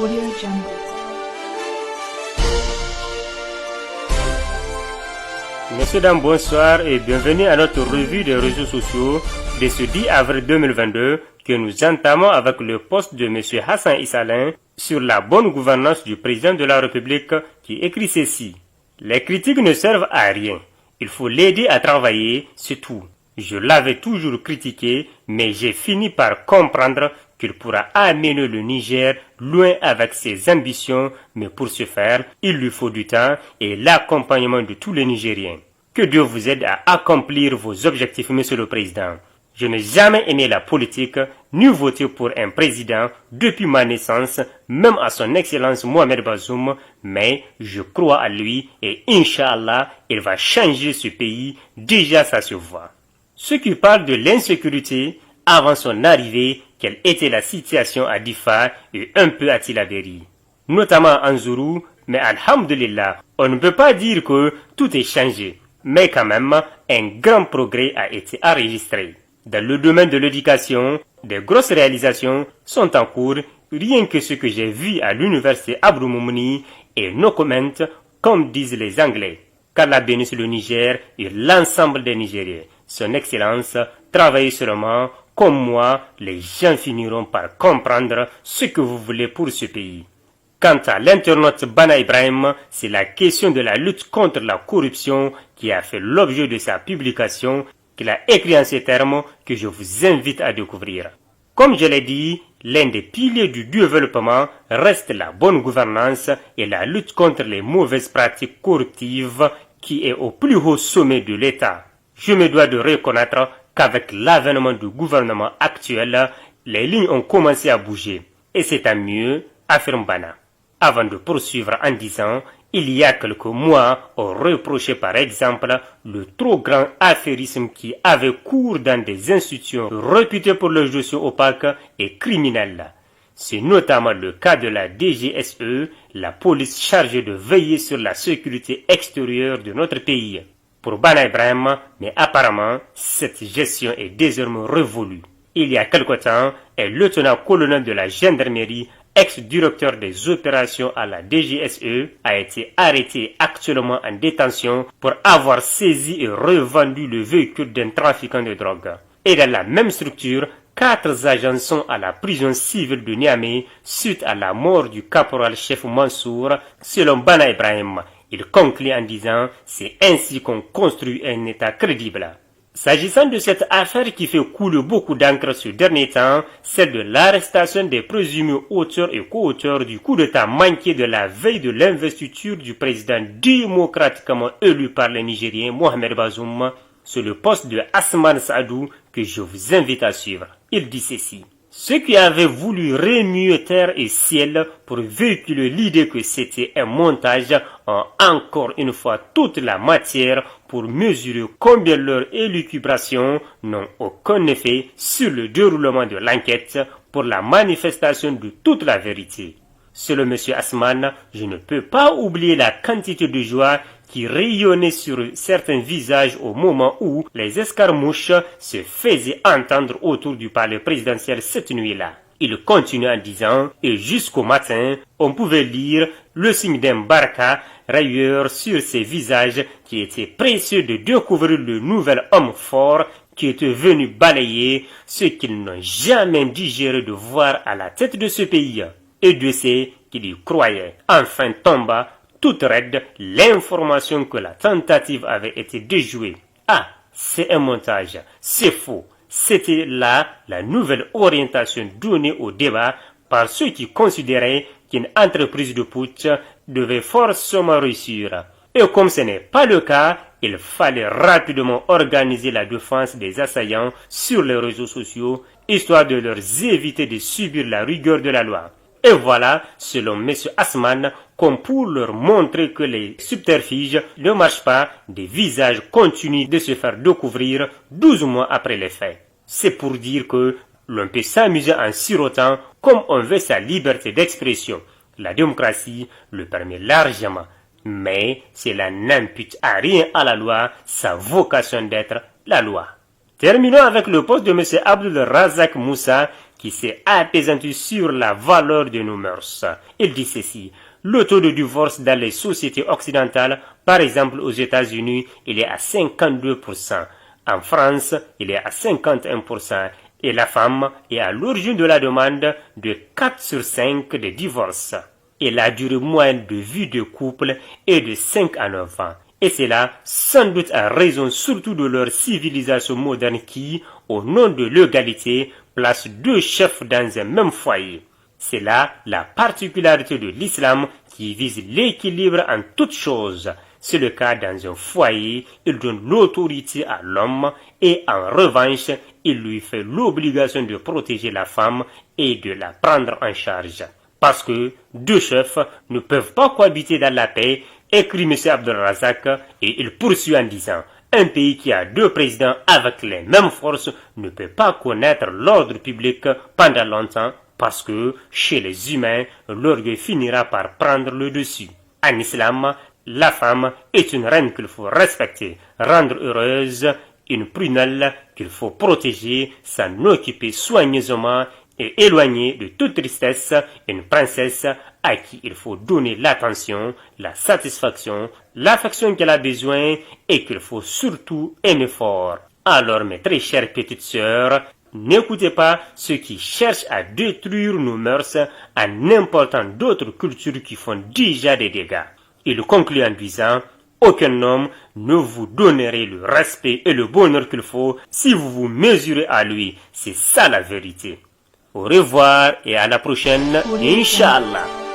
Audio Jungle. Messieurs, dames, bonsoir et bienvenue à notre revue des réseaux sociaux de ce 10 avril 2022 que nous entamons avec le post de M. Hassan Issalin sur la bonne gouvernance du président de la République qui écrit ceci. Les critiques ne servent à rien. Il faut l'aider à travailler, c'est tout. Je l'avais toujours critiqué, mais j'ai fini par comprendre qu'il pourra amener le Niger loin avec ses ambitions, mais pour ce faire, il lui faut du temps et l'accompagnement de tous les Nigériens. Que Dieu vous aide à accomplir vos objectifs, Monsieur le Président. Je n'ai jamais aimé la politique, ni voté pour un président depuis ma naissance, même à son Excellence Mohamed Bazoum, mais je crois à lui et Inch'Allah, il va changer ce pays, déjà ça se voit. Ceux qui parlent de l'insécurité, avant son arrivée, quelle était la situation à Difa et un peu à Tilaberi, notamment en Zourou, mais alhamdulillah, on ne peut pas dire que tout est changé, mais quand même, un grand progrès a été enregistré. Dans le domaine de l'éducation, des grosses réalisations sont en cours, rien que ce que j'ai vu à l'université Abdou Moumouni et no comment, comme disent les Anglais. Qu'Allah bénisse le Niger et l'ensemble des Nigériens. Son Excellence, travaillez seulement, comme moi, les gens finiront par comprendre ce que vous voulez pour ce pays. Quant à l'internaute Bana Ibrahim, c'est la question de la lutte contre la corruption qui a fait l'objet de sa publication qu'il a écrit en ces termes que je vous invite à découvrir. Comme je l'ai dit, l'un des piliers du développement reste la bonne gouvernance et la lutte contre les mauvaises pratiques corruptives qui est au plus haut sommet de l'État. Je me dois de reconnaître qu'avec l'avènement du gouvernement actuel, les lignes ont commencé à bouger. Et c'est tant mieux, affirme Bana. Avant de poursuivre en disant, il y a quelques mois, on reprochait par exemple le trop grand affairisme qui avait cours dans des institutions réputées pour leurs dossiers opaques et criminels. C'est notamment le cas de la DGSE, la police chargée de veiller sur la sécurité extérieure de notre pays. Pour Bana Ibrahim, mais apparemment, cette gestion est désormais révolue. Il y a quelque temps, un lieutenant-colonel de la gendarmerie, ex-directeur des opérations à la DGSE, a été arrêté actuellement en détention pour avoir saisi et revendu le véhicule d'un trafiquant de drogue. Et dans la même structure, 4 agents sont à la prison civile de Niamey suite à la mort du caporal-chef Mansour, selon Bana Ibrahim. Il conclut en disant « C'est ainsi qu'on construit un État crédible ». S'agissant de cette affaire qui fait couler beaucoup d'encre ce dernier temps, celle de l'arrestation des présumés auteurs et co-auteurs du coup d'État manqué de la veille de l'investiture du président démocratiquement élu par les Nigériens Mohamed Bazoum, sur le poste de Asman Saadou que je vous invite à suivre. Il dit ceci. Ceux qui avaient voulu remuer terre et ciel pour véhiculer l'idée que c'était un montage ont encore une fois toute la matière pour mesurer combien leurs élucubrations n'ont aucun effet sur le déroulement de l'enquête pour la manifestation de toute la vérité. Selon M. Asman, je ne peux pas oublier la quantité de joie qui rayonnait sur certains visages au moment où les escarmouches se faisaient entendre autour du palais présidentiel cette nuit-là. Il continue en disant, et jusqu'au matin, on pouvait lire le signe d'un baraka rayeur sur ces visages qui étaient précieux de découvrir le nouvel homme fort qui était venu balayer ce qu'ils n'ont jamais digéré de voir à la tête de ce pays. Et Dieu sait qu'il y croyait. Enfin tomba toute raide l'information que la tentative avait été déjouée. Ah, c'est un montage, c'est faux. C'était là la nouvelle orientation donnée au débat par ceux qui considéraient qu'une entreprise de putsch devait forcément réussir. Et comme ce n'est pas le cas, il fallait rapidement organiser la défense des assaillants sur les réseaux sociaux, histoire de leur éviter de subir la rigueur de la loi. Et voilà, selon M. Asman, comme pour leur montrer que les subterfuges ne marchent pas, des visages continuent de se faire découvrir 12 mois après les faits. C'est pour dire que l'on peut s'amuser en sirotant comme on veut sa liberté d'expression. La démocratie le permet largement, mais cela n'impute à rien à la loi sa vocation d'être la loi. Terminons avec le poste de M. Abdul Razak Moussa qui qui s'est apaisanti sur la valeur de nos mœurs. Il dit ceci: le taux de divorce dans les sociétés occidentales, par exemple aux États-Unis, il est à 52%. En France, il est à 51%. Et la femme est à l'origine de la demande de 4 sur 5 des divorces. Et la durée moyenne de vie de couple est de 5 à 9 ans. Et c'est là, sans doute à raison surtout de leur civilisation moderne qui, au nom de l'égalité, place 2 chefs dans un même foyer. C'est là la particularité de l'islam qui vise l'équilibre en toutes choses. C'est le cas dans un foyer, il donne l'autorité à l'homme et en revanche, il lui fait l'obligation de protéger la femme et de la prendre en charge. Parce que 2 chefs ne peuvent pas cohabiter dans la paix, écrit M. Abdel Razak, et il poursuit en disant: un pays qui a 2 présidents avec les mêmes forces ne peut pas connaître l'ordre public pendant longtemps parce que chez les humains, l'orgueil finira par prendre le dessus. En islam, la femme est une reine qu'il faut respecter, rendre heureuse, une prunelle qu'il faut protéger, s'en occuper soigneusement et éloigner de toute tristesse, une princesse à qui il faut donner l'attention, la satisfaction, l'affection qu'elle a besoin et qu'il faut surtout aimer fort. Alors mes très chères petites sœurs, n'écoutez pas ceux qui cherchent à détruire nos mœurs en important d'autres cultures qui font déjà des dégâts. Il conclut en disant: aucun homme ne vous donnerait le respect et le bonheur qu'il faut si vous vous mesurez à lui. C'est ça la vérité. Au revoir et à la prochaine, Inch'Allah.